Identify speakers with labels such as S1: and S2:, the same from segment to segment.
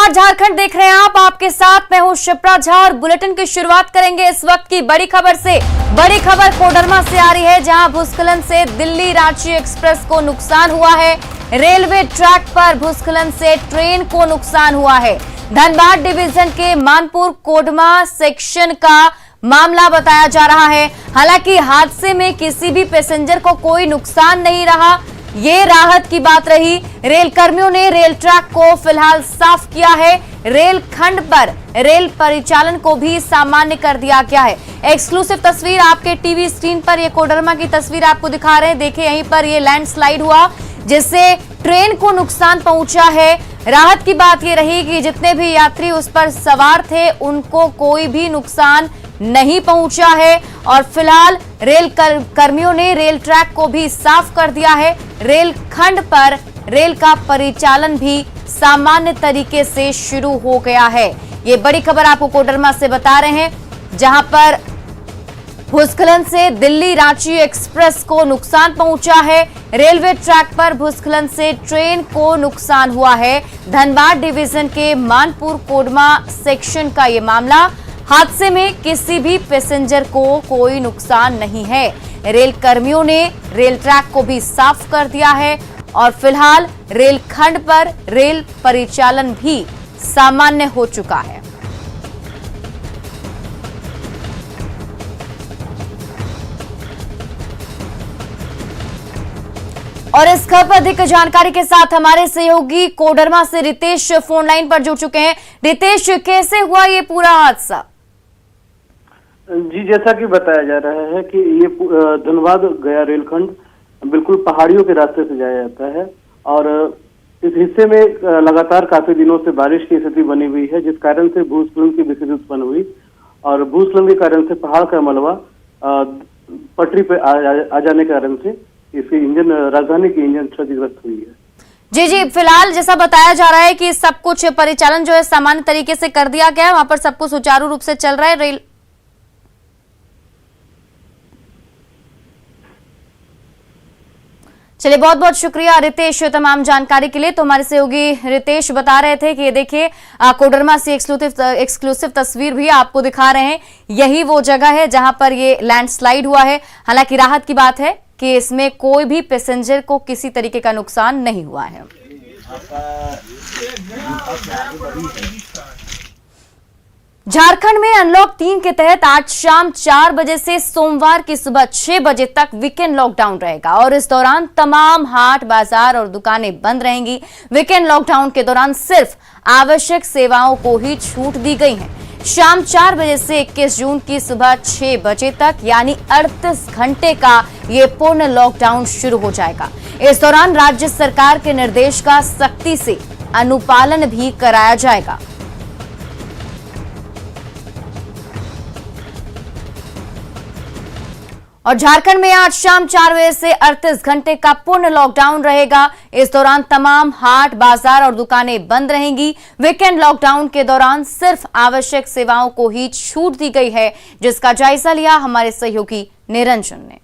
S1: नमस्कार, झारखंड देख रहे हैं आप। आपके साथ मैं हूं शिप्रा झा और बुलेटिन की शुरुआत करेंगे इस वक्त की बड़ी खबर से। बड़ी खबर कोडरमा से आ रही है, जहां भूस्खलन से दिल्ली रांची एक्सप्रेस को नुकसान हुआ है। रेलवे ट्रैक पर भूस्खलन से ट्रेन को नुकसान हुआ है। धनबाद डिवीजन के मानपुर कोडरमा सेक्शन का मामला बताया जा रहा है। हालांकि हादसे में किसी भी पैसेंजर को कोई नुकसान नहीं रहा, ये राहत की बात रही। रेल कर्मियों ने रेल ट्रैक को फिलहाल साफ किया है। रेल खंड पर रेल परिचालन को भी सामान्य कर दिया गया है। एक्सक्लूसिव तस्वीर आपके टीवी स्क्रीन पर, ये कोडरमा की तस्वीर आपको दिखा रहे हैं। देखिए, यहीं पर ये लैंडस्लाइड हुआ जिससे ट्रेन को नुकसान पहुंचा है। राहत की बात ये रही कि जितने भी यात्री उस पर सवार थे उनको कोई भी नुकसान नहीं पहुंचा है और फिलहाल रेल कर्मियों ने रेल ट्रैक को भी साफ कर दिया है। रेल खंड पर रेल का परिचालन भी सामान्य तरीके से शुरू हो गया है। ये बड़ी खबर आपको कोडरमा से बता रहे हैं, जहां पर भूस्खलन से दिल्ली रांची एक्सप्रेस को नुकसान पहुंचा है। रेलवे ट्रैक पर भूस्खलन से ट्रेन को नुकसान हुआ है। धनबाद डिवीजन के मानपुर कोडरमा सेक्शन का ये मामला। हादसे में किसी भी पैसेंजर को कोई नुकसान नहीं है। रेल कर्मियों ने रेल ट्रैक को भी साफ कर दिया है और फिलहाल रेल खंड पर रेल परिचालन भी सामान्य हो चुका है। और इस खबर पर अधिक जानकारी के साथ हमारे सहयोगी कोडरमा से रितेश फोन लाइन पर जुड़ चुके हैं। रितेश, कैसे हुआ ये पूरा हादसा?
S2: जी, जैसा कि बताया जा रहा है कि ये धनबाद गया रेलखंड बिल्कुल पहाड़ियों के रास्ते से जाया जाता है और इस हिस्से में लगातार काफी दिनों से बारिश की स्थिति बनी हुई है, जिस कारण से भूस्खलन की स्थिति उत्पन्न हुई और भूस्खलन के कारण से पहाड़ का मलबा पटरी पे आ जाने के कारण से इसकी इंजन राजधानी की इंजन क्षतिग्रस्त हुई है।
S1: जी, फिलहाल जैसा बताया जा रहा है कि सब कुछ परिचालन जो है सामान्य तरीके से कर दिया गया है, वहां पर सब कुछ सुचारू रूप से चल रहा है। रेल चलिए, बहुत बहुत शुक्रिया रितेश तमाम जानकारी के लिए। तो हमारे सहयोगी रितेश बता रहे थे कि ये देखिए कोडरमा से एक्सक्लूसिव तस्वीर भी आपको दिखा रहे हैं। यही वो जगह है जहां पर ये लैंडस्लाइड हुआ है। हालांकि राहत की बात है कि इसमें कोई भी पैसेंजर को किसी तरीके का नुकसान नहीं हुआ है। झारखंड में अनलॉक 3 के तहत आज शाम 4 बजे से सोमवार की सुबह 6 बजे तक वीकेंड लॉकडाउन रहेगा और इस दौरान तमाम हाट, बाजार और दुकानें बंद रहेंगी। वीकेंड लॉकडाउन के दौरान सिर्फ आवश्यक सेवाओं को ही छूट दी गई है। शाम 4 बजे से 21 जून की सुबह 6 बजे तक यानी 38 घंटे का ये पूर्ण लॉकडाउन शुरू हो जाएगा। इस दौरान राज्य सरकार के निर्देश का सख्ती से अनुपालन भी कराया जाएगा। और झारखंड में आज शाम 4 बजे से 38 घंटे का पूर्ण लॉकडाउन रहेगा। इस दौरान तमाम हाट, बाजार और दुकानें बंद रहेंगी। वीकेंड लॉकडाउन के दौरान सिर्फ आवश्यक सेवाओं को ही छूट दी गई है, जिसका जायजा लिया हमारे सहयोगी निरंजन ने।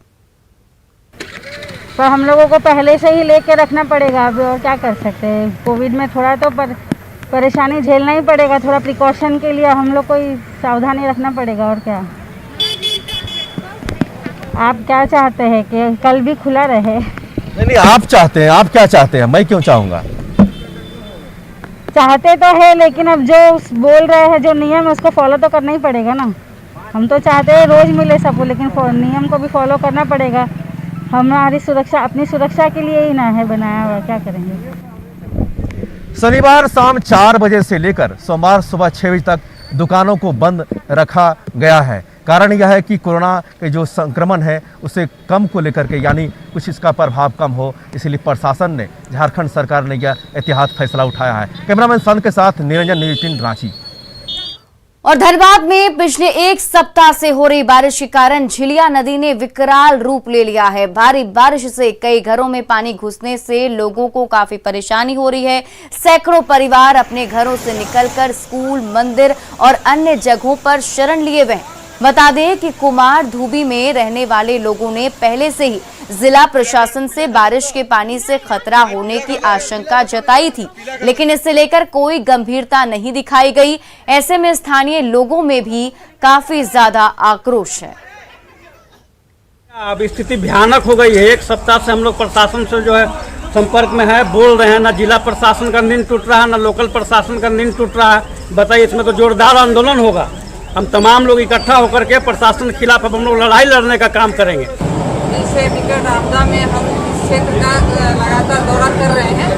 S3: तो हम लोगों को पहले से ही लेके रखना पड़ेगा, अभी और क्या कर सकते हैं। कोविड में थोड़ा तो परेशानी झेलना ही पड़ेगा। थोड़ा प्रिकॉशन के लिए हम लोग को ही सावधानी रखना पड़ेगा, और क्या। आप क्या चाहते हैं कि कल भी खुला रहे?
S4: नहीं, आप चाहते हैं, आप क्या चाहते हैं? मैं क्यों चाहूंगा?
S3: चाहते तो है, लेकिन अब जो बोल रहे हैं, जो नियम है उसको फॉलो तो करना ही पड़ेगा ना। हम तो चाहते हैं रोज मिले सबको, लेकिन नियम को भी फॉलो करना पड़ेगा। हमारी सुरक्षा, अपनी सुरक्षा के लिए ही ना है बनाया हुआ, क्या करेंगे।
S4: शनिवार शाम 4 बजे से लेकर सोमवार सुबह 6 बजे तक दुकानों को बंद रखा गया है। कारण यह है कि कोरोना के जो संक्रमण है उसे कम को लेकर के, यानी कुछ इसका प्रभाव कम हो, इसलिए प्रशासन ने, झारखंड सरकार ने यह एहतियात फैसला उठाया है। कैमरामैन संत के साथ निरंजन, न्यूज़ 18 रांची।
S1: और धनबाद में पिछले 1 सप्ताह से हो रही बारिश के कारण झिलिया नदी ने विकराल रूप ले लिया है। भारी बारिश से कई घरों में पानी घुसने से लोगों को काफी परेशानी हो रही है। सैकड़ों परिवार अपने घरों से निकलकर स्कूल, मंदिर और अन्य जगहों पर शरण लिए हुए हैं। बता दें कि कुमार धूबी में रहने वाले लोगों ने पहले से ही जिला प्रशासन से बारिश के पानी से खतरा होने की आशंका जताई थी, लेकिन इससे लेकर कोई गंभीरता नहीं दिखाई गई। ऐसे में स्थानीय लोगों में भी काफी ज्यादा आक्रोश है।
S5: अब स्थिति भयानक हो गई है। एक सप्ताह से हम लोग प्रशासन से जो है संपर्क में है, बोल रहे हैं, ना जिला प्रशासन का नींद टूट रहा है, ना लोकल प्रशासन का नींद टूट रहा है। बताइए, इसमें तो जोरदार आंदोलन होगा। हम तमाम लोग इकट्ठा होकर के प्रशासन के खिलाफ अब हम लोग लड़ाई लड़ने का काम करेंगे।
S6: ऐसे विकट आपदा में हम इस क्षेत्र का लगातार दौरा कर रहे हैं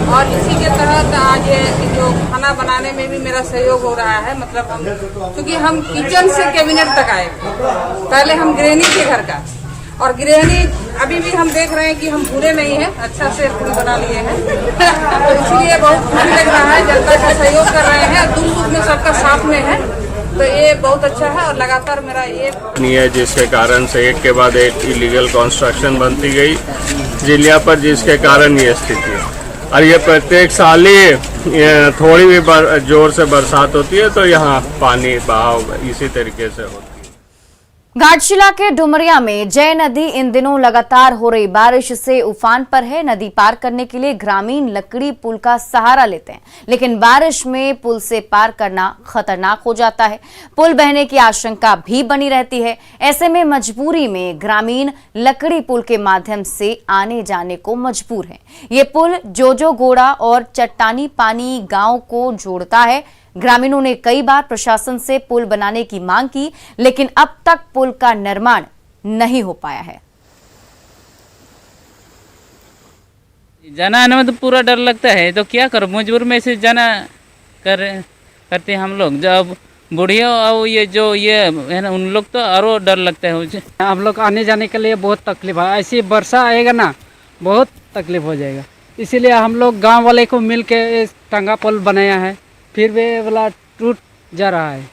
S6: और इसी के तहत आज जो खाना बनाने में भी मेरा सहयोग हो रहा है। मतलब हम क्योंकि हम किचन से कैबिनेट तक आए, पहले हम गृहिणी के घर का, और गृहिणी अभी भी हम देख रहे हैं कि हम भूले नहीं हैं, अच्छा से पूरी बना लिए हैं। तो इसलिए बहुत खुशी लग रहा है, जनता का सहयोग कर रहे हैं, दुख सुख में सबका साथ में है, तो ये बहुत अच्छा है। और लगातार मेरा ये
S7: नहीं है जिसके कारण से एक के बाद एक इलीगल कंस्ट्रक्शन बनती गई जिला पर, जिसके कारण ये स्थिति है। और ये प्रत्येक साल ही थोड़ी भी जोर से बरसात होती है तो यहाँ पानी बहाव इसी तरीके से होता है।
S1: घाटशिला के डुमरिया में जय नदी इन दिनों लगातार हो रही बारिश से उफान पर है। नदी पार करने के लिए ग्रामीण लकड़ी पुल का सहारा लेते हैं, लेकिन बारिश में पुल से पार करना खतरनाक हो जाता है। पुल बहने की आशंका भी बनी रहती है। ऐसे में मजबूरी में ग्रामीण लकड़ी पुल के माध्यम से आने जाने को मजबूर हैं। ये पुल जोजो गोड़ा और चट्टानी पानी गांव को जोड़ता है। ग्रामीणों ने कई बार प्रशासन से पुल बनाने की मांग की, लेकिन अब तक पुल का निर्माण नहीं हो पाया है।
S8: जाना आने में तो पूरा डर लगता है, तो क्या करो, मजबूर में से जाना करते हम लोग। जब बुढ़िया और ये है ना, उन लोग तो और डर लगता है मुझे।
S5: हम लोग आने जाने के लिए बहुत तकलीफ है। ऐसी वर्षा आएगा ना, बहुत तकलीफ हो जाएगा। इसीलिए हम लोग गांव वाले को मिल के टांगा पुल बनाया है, फिर वे वाला टूट जा रहा है।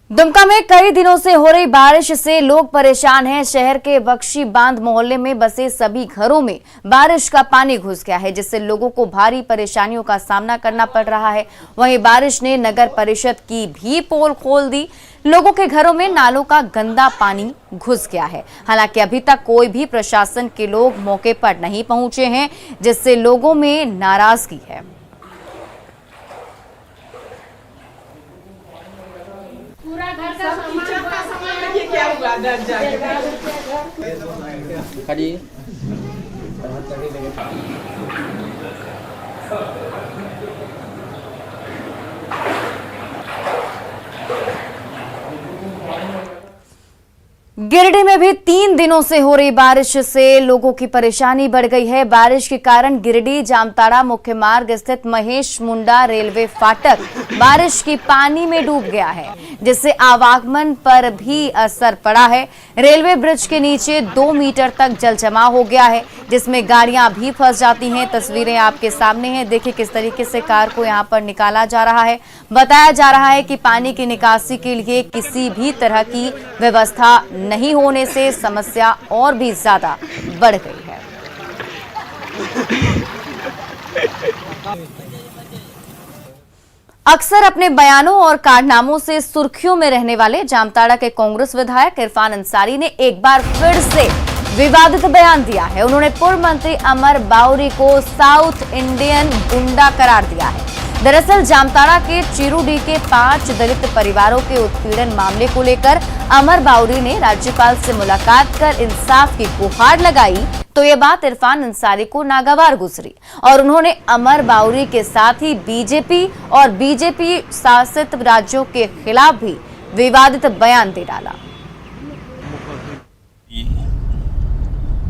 S1: दुमका में कई दिनों से हो रही बारिश से लोग परेशान हैं। शहर के बख्शी बांध मोहल्ले में बसे सभी घरों में बारिश का पानी घुस गया है, जिससे लोगों को भारी परेशानियों का सामना करना पड़ रहा है। वहीं बारिश ने नगर परिषद की भी पोल खोल दी। लोगों के घरों में नालों का गंदा पानी घुस गया है। हालांकि अभी तक कोई भी प्रशासन के लोग मौके पर नहीं पहुंचे हैं, जिससे लोगों में नाराजगी है।
S6: पूरा घर का सामान ये क्या हुआ, डर जाएगा।
S1: गिरिडीह में भी 3 दिनों से हो रही बारिश से लोगों की परेशानी बढ़ गई है। बारिश के कारण गिरिडीह जामताड़ा मुख्य मार्ग स्थित महेश मुंडा रेलवे फाटक बारिश की पानी में डूब गया है, जिससे आवागमन पर भी असर पड़ा है। रेलवे ब्रिज के नीचे 2 मीटर तक जल जमाव हो गया है, जिसमें गाड़ियां भी फंस जाती हैं। तस्वीरें आपके सामने हैं, देखिए किस तरीके से कार को यहां पर निकाला जा रहा है। बताया जा रहा है कि पानी की निकासी के लिए किसी भी तरह की व्यवस्था नहीं होने से समस्या और भी ज्यादा बढ़ गई है। अक्सर अपने बयानों और कारनामों से सुर्खियों में रहने वाले जामताड़ा के कांग्रेस विधायक इरफान अंसारी ने एक बार फिर से विवादित बयान दिया है। उन्होंने पूर्व मंत्री अमर बाउरी को साउथ इंडियन गुंडा करार दिया है। दरअसल जामताड़ा के चिरूडीह के 5 दलित परिवारों के उत्पीड़न मामले को लेकर अमर बाउरी ने राज्यपाल से मुलाकात कर इंसाफ की गुहार लगाई, तो ये बात इरफान अंसारी को नागवार गुजरी और उन्होंने अमर बाउरी के साथ ही बीजेपी और बीजेपी शासित राज्यों के खिलाफ भी विवादित बयान दे डाला।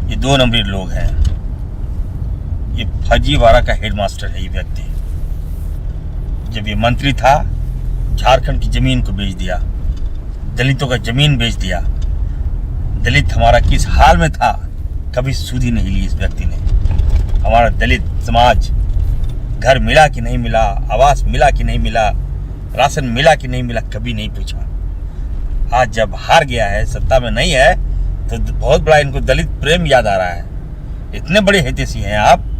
S9: ये 2 नंबरी लोग हैं। ये फर्जीवाड़ा का हेडमास्टर है। ये व्यक्ति जब ये मंत्री था, झारखंड की जमीन को बेच दिया, दलितों का जमीन बेच दिया। दलित हमारा किस हाल में था, कभी सुधी नहीं ली इस व्यक्ति ने। हमारा दलित समाज घर मिला कि नहीं मिला, आवास मिला कि नहीं मिला, राशन मिला कि नहीं मिला, कभी नहीं पूछा। आज जब हार गया है, सत्ता में नहीं है, तो बहुत बड़ा इनको दलित प्रेम याद आ रहा है। इतने बड़े हितैषी हैं आप,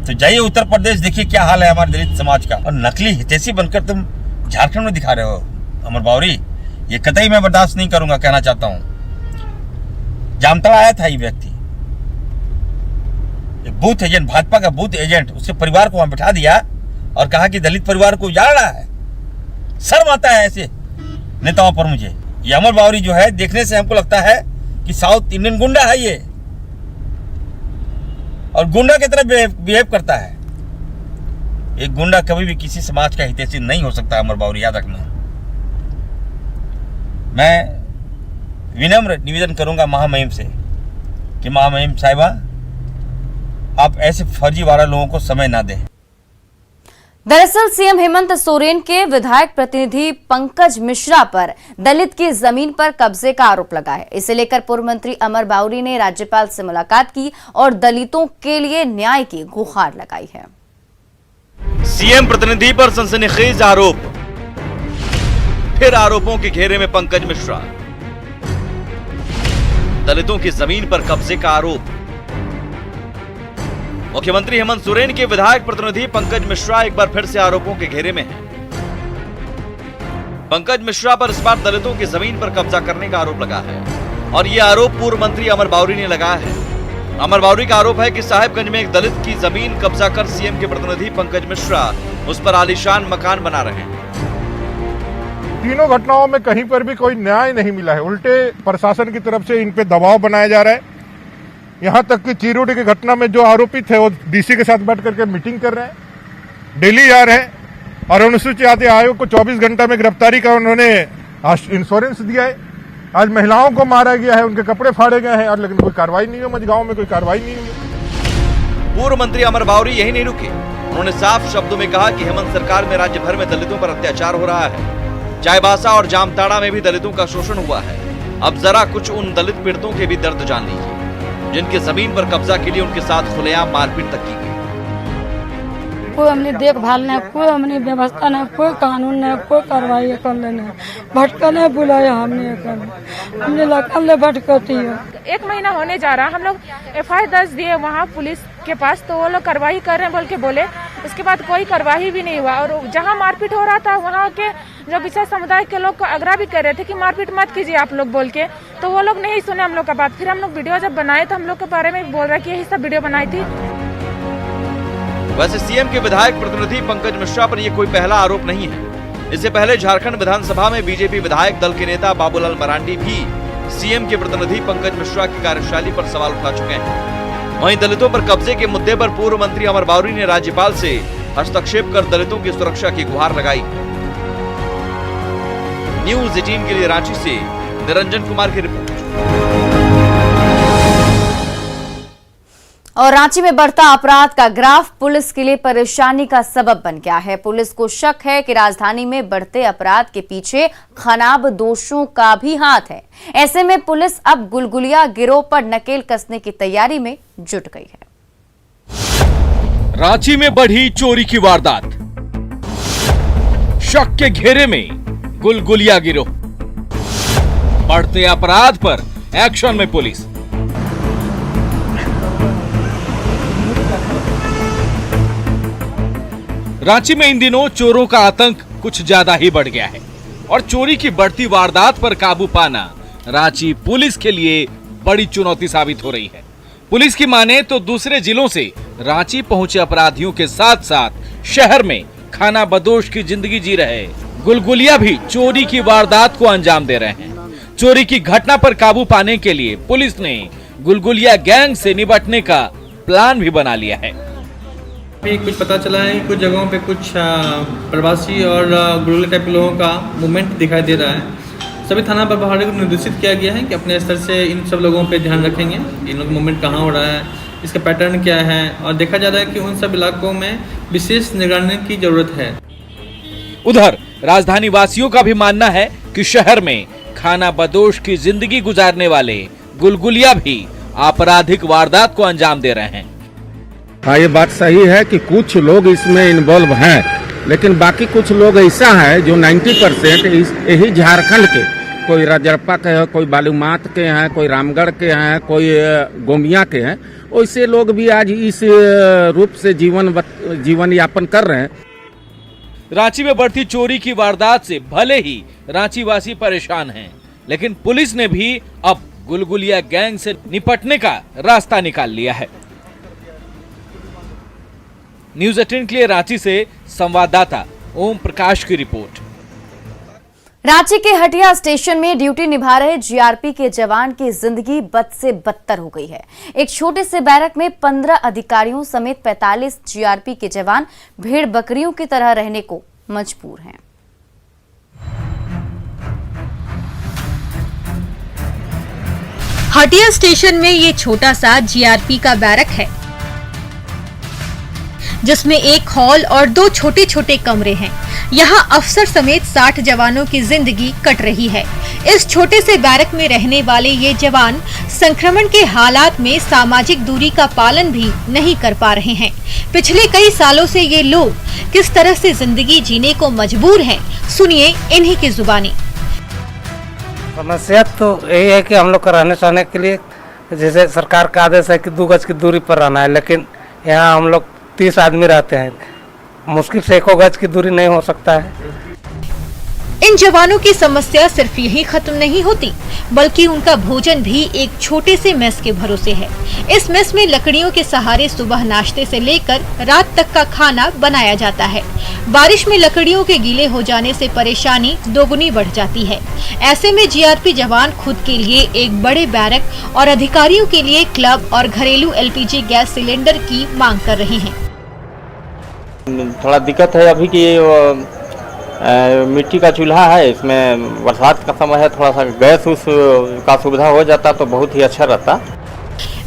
S9: तो जाइए उत्तर प्रदेश, देखिए क्या हाल है हमारे दलित समाज का। और नकली हितैषी बनकर तुम झारखंड में दिखा रहे हो अमर बाउरी। ये कतई मैं बर्दाश्त नहीं करूंगा, कहना चाहता हूं। जामताड़ा आया था ये व्यक्ति, बूथ एजेंट, भाजपा का बूथ एजेंट, उसके परिवार को वहां बिठा दिया और कहा कि दलित परिवार को उजाड़ रहा है। शर्म आता है ऐसे नेताओं पर मुझे। ये अमर बावरी जो है, देखने से हमको लगता है कि साउथ इंडियन गुंडा है ये, और गुंडा की तरह बिहेव करता है। एक गुंडा कभी भी किसी समाज का हितैषी नहीं हो सकता, अमर बावरी, याद रखना। मैं विनम्र निवेदन करूंगा महामहिम से कि महामहिम साहिबा, आप ऐसे फर्जीवाड़ा लोगों को समय ना दें।
S1: दरअसल सीएम हेमंत सोरेन के विधायक प्रतिनिधि पंकज मिश्रा पर दलित की जमीन पर कब्जे का आरोप लगा है। इसे लेकर पूर्व मंत्री अमर बावरी ने राज्यपाल से मुलाकात की और दलितों के लिए न्याय की गुहार लगाई है।
S10: सीएम प्रतिनिधि पर सनसनीखेज आरोप, फिर आरोपों के घेरे में पंकज मिश्रा। दलितों की जमीन पर कब्जे का आरोप। मुख्यमंत्री हेमंत सोरेन के विधायक प्रतिनिधि पंकज मिश्रा एक बार फिर से आरोपों के घेरे में हैं। पंकज मिश्रा पर इस बार दलितों की जमीन पर कब्जा करने का आरोप लगा है और यह आरोप पूर्व मंत्री अमर बावरी ने लगाया है। अमर बावरी का आरोप है कि साहिबगंज में एक दलित की जमीन कब्जा कर सीएम के प्रतिनिधि पंकज मिश्रा उस पर आलीशान मकान बना रहे हैं।
S11: तीनों घटनाओं में कहीं पर भी कोई न्याय नहीं मिला है, उल्टे प्रशासन की तरफ से इन पे दबाव बनाया जा रहा है। यहां तक कि चीरोडी की घटना में जो आरोपित है वो डीसी के साथ बैठ करके मीटिंग कर रहे हैं, दिल्ली जा रहे हैं और अनुसूचित जाति आयोग को 24 घंटा में गिरफ्तारी का उन्होंने इंश्योरेंस दिया है। आज महिलाओं को मारा गया है, उनके कपड़े फाड़े गए हैं और लेकिन कोई कार्रवाई नहीं हुई। मझगांव में कोई कार्रवाई नहीं हुई।
S10: पूर्व मंत्री अमर बावरी यही नहीं रुके, उन्होंने साफ शब्दों में कहा कि हेमंत सरकार में राज्य भर में दलितों पर अत्याचार हो रहा है। चाईबासा और जामताड़ा में भी दलितों का शोषण हुआ है। अब जरा कुछ उन दलित पीड़ितों के भी दर्द जान लीजिए जिनके जमीन पर कब्जा के लिए उनके साथ खुलेआम मारपीट तक की गई।
S3: कोई हमने देखभाल नहीं, कोई हमने व्यवस्था नहीं, कोई कानून नहीं, कोई कार्रवाई कर लेना, भटकने बुलाया हमने लगा भटकती है।
S6: 1 महीना होने जा रहा, हम लोग FIR दर्ज दिए वहाँ पुलिस के पास, तो वो लोग कार्रवाई कर रहे हैं बोले। उसके बाद कोई कार्रवाई भी नहीं हुआ और जहाँ मारपीट हो रहा था वहाँ के जो विषय समुदाय के लोग को आग्रह भी कर रहे थे कि मारपीट मत कीजिए आप लोग बोल के, तो वो लोग नहीं सुने हम लोग का बात। फिर हम लोग वीडियो जब बनाए तो हम लोग के बारे में बोल रहे कि यही सब वीडियो बनाई थी।
S10: वैसे सीएम के विधायक प्रतिनिधि पंकज मिश्रा पर यह कोई पहला आरोप नहीं है। इससे पहले झारखंड विधानसभा में बीजेपी विधायक दल के नेता बाबूलाल मरांडी भी सीएम के प्रतिनिधि पंकज मिश्रा की कार्यशैली पर सवाल उठा चुके हैं। वहीं दलितों पर कब्जे के मुद्दे पर पूर्व मंत्री अमर बावरी ने राज्यपाल से हस्तक्षेप कर दलितों की सुरक्षा की गुहार लगाई। न्यूज़ 18 के लिए रांची से निरंजन कुमार की रिपोर्ट।
S1: और रांची में बढ़ता अपराध का ग्राफ पुलिस के लिए परेशानी का सबब बन गया है। पुलिस को शक है कि राजधानी में बढ़ते अपराध के पीछे खनाब दोषों का भी हाथ है। ऐसे में पुलिस अब गुलगुलिया गिरोह पर नकेल कसने की तैयारी में जुट गई है।
S10: रांची में बढ़ी चोरी की वारदात, शक के घेरे में गुलगुलिया गिरोह, बढ़ते अपराध पर एक्शन में पुलिस। रांची में इन दिनों चोरों का आतंक कुछ ज्यादा ही बढ़ गया है और चोरी की बढ़ती वारदात पर काबू पाना रांची पुलिस के लिए बड़ी चुनौती साबित हो रही है। पुलिस की माने तो दूसरे जिलों से रांची पहुंचे अपराधियों के साथ साथ शहर में खाना बदोश की जिंदगी जी रहे गुलगुलिया भी चोरी की वारदात को अंजाम दे रहे हैं। चोरी की घटना पर काबू पाने के लिए पुलिस ने गुलगुलिया गैंग से निपटने का प्लान भी बना लिया है।
S12: कुछ पता चला है, कुछ जगहों पे कुछ प्रवासी और गुलगुलिया टाइप के लोगों का मूवमेंट दिखाई दे रहा है। सभी थाना प्रभारी को निर्देशित किया गया है कि अपने स्तर से इन सब लोगों पे ध्यान रखेंगे, इन लोग मूवमेंट कहाँ हो रहा है, इसका पैटर्न क्या है, और देखा जा रहा है कि उन सब इलाकों में विशेष निगरानी की जरूरत है।
S10: उधर राजधानी वासियों का भी मानना है कि शहर में खाना बदोश की जिंदगी गुजारने वाले गुलगुलिया भी आपराधिक वारदात को अंजाम दे रहे हैं।
S13: हाँ, ये बात सही है कि कुछ लोग इसमें इन्वॉल्व हैं, लेकिन बाकी कुछ लोग ऐसा है जो 90% यही झारखंड के, कोई राजरप्पा के हैं, कोई बालूमाथ के हैं, कोई रामगढ़ के हैं, कोई गोमिया के हैं। वैसे लोग भी आज इस रूप से जीवन यापन कर रहे हैं।
S10: रांची में बढ़ती चोरी की वारदात से भले ही रांची वासी परेशान हैं, लेकिन पुलिस ने भी अब गुलगुलिया गैंग से निपटने का रास्ता निकाल लिया है। न्यूज़ 18 के लिए रांची से संवाददाता ओम प्रकाश की रिपोर्ट।
S1: रांची के हटिया स्टेशन में ड्यूटी निभा रहे जीआरपी के जवान की जिंदगी बद से बदतर हो गई है। एक छोटे से बैरक में 15 अधिकारियों समेत 45 जीआरपी के जवान भेड़ बकरियों की तरह रहने को मजबूर हैं।
S14: हटिया स्टेशन में ये छोटा सा जीआरपी का बैरक है, जिसमें एक हॉल और 2 छोटे छोटे कमरे हैं। यहाँ अफसर समेत 60 जवानों की जिंदगी कट रही है। इस छोटे से बैरक में रहने वाले ये जवान संक्रमण के हालात में सामाजिक दूरी का पालन भी नहीं कर पा रहे हैं। पिछले कई सालों से ये लोग किस तरह से जिंदगी जीने को मजबूर हैं, सुनिए इन्हीं की जुबानी।
S15: समस्या तो यही है कि हम लोग का रहने सहने के लिए जैसे सरकार का आदेश है कि 2 गज की दूरी पर रहना है, लेकिन यहाँ हम लोग 30 आदमी रहते हैं, मुश्किल से 1 गज की दूरी नहीं हो सकता है।
S14: इन जवानों की समस्या सिर्फ यही खत्म नहीं होती, बल्कि उनका भोजन भी एक छोटे से मेस के भरोसे है। इस मेस में लकड़ियों के सहारे सुबह नाश्ते से लेकर रात तक का खाना बनाया जाता है। बारिश में लकड़ियों के गीले हो जाने से परेशानी दोगुनी बढ़ जाती है। ऐसे में जीआरपी जवान खुद के लिए एक बड़े बैरक और अधिकारियों के लिए क्लब और घरेलू एलपीजी गैस सिलेंडर की मांग कर रहे हैं।
S16: थोड़ा दिक्कत है अभी कि मिट्टी का चूल्हा है, इसमें बरसात का समय है, थोड़ा सा गैस उस का सुविधा हो जाता तो बहुत ही अच्छा रहता।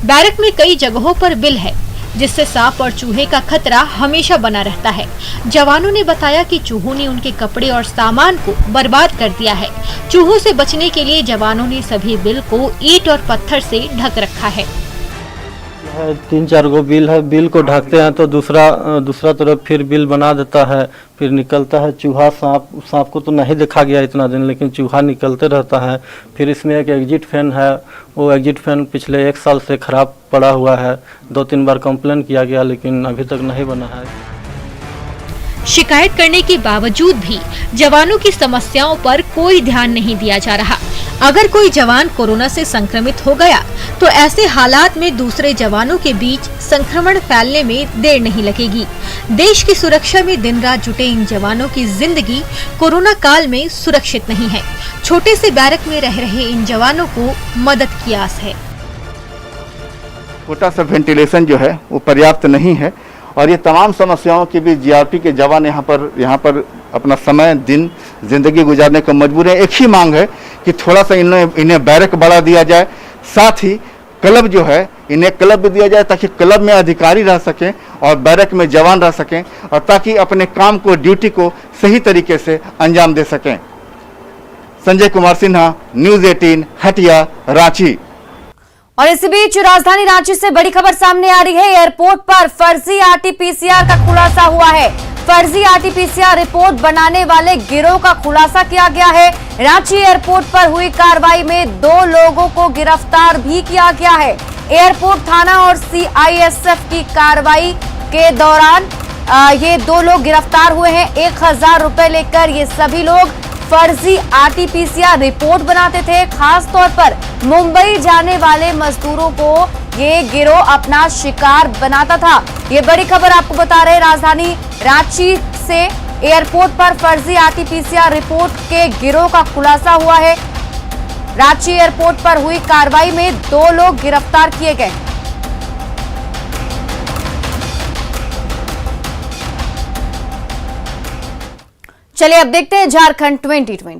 S14: बैरक में कई जगहों पर बिल है, जिससे सांप और चूहे का खतरा हमेशा बना रहता है। जवानों ने बताया कि चूहों ने उनके कपड़े और सामान को बर्बाद कर दिया है। चूहों से बचने के लिए जवानों ने सभी बिल को ईंट और पत्थर से ढक रखा है।
S17: 3-4 गो बिल है, बिल को ढकते हैं तो दूसरा तरफ फिर बिल बना देता है, फिर निकलता है चूहा। सांप को तो नहीं देखा गया इतना दिन, लेकिन चूहा निकलते रहता है। फिर इसमें एक एग्जिट फैन है, वो एग्जिट फैन पिछले 1 साल से खराब पड़ा हुआ है। 2-3 बार कंप्लेन किया गया, लेकिन अभी तक नहीं बना है।
S14: शिकायत करने के बावजूद भी जवानों की समस्याओं पर कोई ध्यान नहीं दिया जा रहा। अगर कोई जवान कोरोना से संक्रमित हो गया तो ऐसे हालात में दूसरे जवानों के बीच संक्रमण फैलने में देर नहीं लगेगी। देश की सुरक्षा में दिन रात जुटे इन जवानों की जिंदगी कोरोना काल में सुरक्षित नहीं है। छोटे से बैरक में रह रहे इन जवानों को मदद की आस है।
S18: छोटा सा वेंटिलेशन जो है वो पर्याप्त नहीं है, और ये तमाम समस्याओं के बीच जीआरपी के जवान यहाँ पर अपना समय दिन जिंदगी गुजारने को मजबूर है। एक ही मांग है कि थोड़ा सा इन्हें बैरक बढ़ा दिया जाए, साथ ही क्लब जो है इन्हें क्लब भी दिया जाए, ताकि क्लब में अधिकारी रह सकें और बैरक में जवान रह सकें, और ताकि अपने काम को, ड्यूटी को सही तरीके से अंजाम दे सकें। संजय कुमार सिन्हा, न्यूज़ 18 हटिया, रांची।
S1: और इसी बीच राजधानी रांची से बड़ी खबर सामने आ रही है। एयरपोर्ट पर फर्जी आरटीपीसीआर का खुलासा हुआ है। फर्जी आरटीपीसीआर रिपोर्ट बनाने वाले गिरोह का खुलासा किया गया है। रांची एयरपोर्ट पर हुई कार्रवाई में 2 लोगों को गिरफ्तार भी किया गया है। एयरपोर्ट थाना और सीआईएसएफ की कार्रवाई के दौरान ये 2 लोग गिरफ्तार हुए हैं। 1000 रुपए लेकर ये सभी लोग फर्जी आरटीपीसीआर रिपोर्ट बनाते थे। खास तौर पर मुंबई जाने वाले मजदूरों को ये गिरोह अपना शिकार बनाता था। ये बड़ी खबर आपको बता रहे राजधानी रांची से। एयरपोर्ट पर फर्जी आरटीपीसीआर रिपोर्ट के गिरोह का खुलासा हुआ है। रांची एयरपोर्ट पर हुई कार्रवाई में 2 लोग गिरफ्तार किए गए। चलिए अब देखते हैं झारखंड 2020।